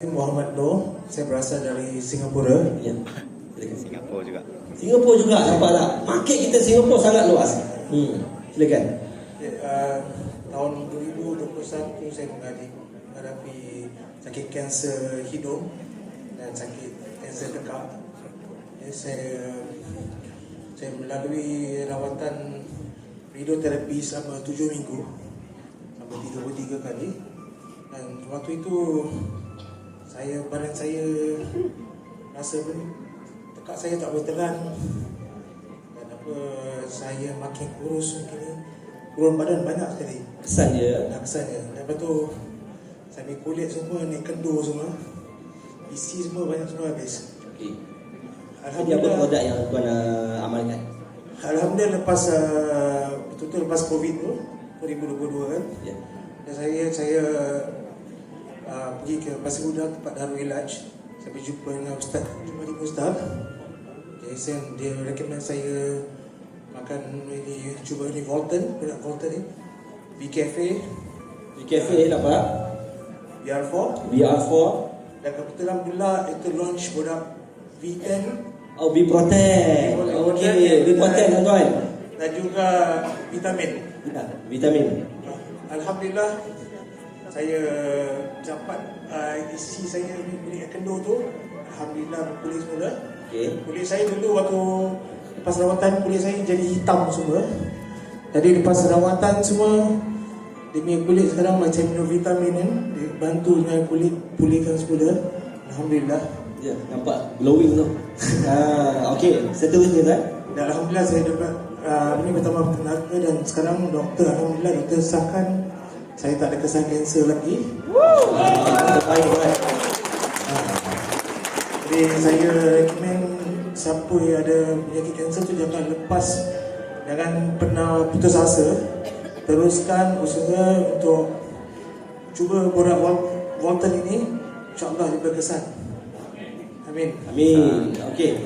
Muhammad Noor, saya berasal dari Singapura. Ya. Singapura juga. Singapura juga, nampak tak? Market kita Singapura sangat luas. Silakan. Tahun 2021 saya menghadapi sakit kanser hidung dan sakit kanser tekak. Saya melalui rawatan radioterapi selama 7 minggu, sampai 33 kali. Dan waktu itu badan saya rasa tekak saya tak boleh telan, dan saya makin kurus, turun badan banyak sekali. Kesan je. Kesannya. Lepas tu saya ambil kulit semua, ni kendur semua, isi semua banyak semua habis. Okey. Jadi apa produk yang tuan amalkan? Alhamdulillah lepas betul-betul lepas Covid tu 2022 kan. Ya. Dan saya pergi ke Pasir Gudang, tempat Darul Ilaj. Saya berjumpa dengan Ustaz, jadi dia recommend saya makan cuba Volten, produk Volten ni, BCafe dapat BR4. BR4. Dan kebetulan pula itu launch produk V10. Oh, B-Protein. Okey, B-Protein tuan. Dan juga vitamin. Vitamin. Alhamdulillah saya dapat isi saya kulit kendur tu, alhamdulillah berpulih semula. Okey. Kulit saya dulu waktu lepas rawatan, kulit saya jadi hitam semua. Jadi lepas rawatan semua, dia punya kulit sekarang macam minum vitamin kan, dia bantu dengan kulit pulihkan semula. Alhamdulillah. Ya, nampak glowing tu. Okey, seterusnya kan? Dan alhamdulillah saya dapat ini bertambah tenaga, dan sekarang alhamdulillah doktor sahkan saya tak ada kesan kanser lagi. Terbaik kan? Jadi saya recommend siapa yang ada penyakit kanser tu jangan pernah putus asa. Teruskan usaha untuk cuba produk Volten ini, insya-Allah dia berkesan. Amin. Okey.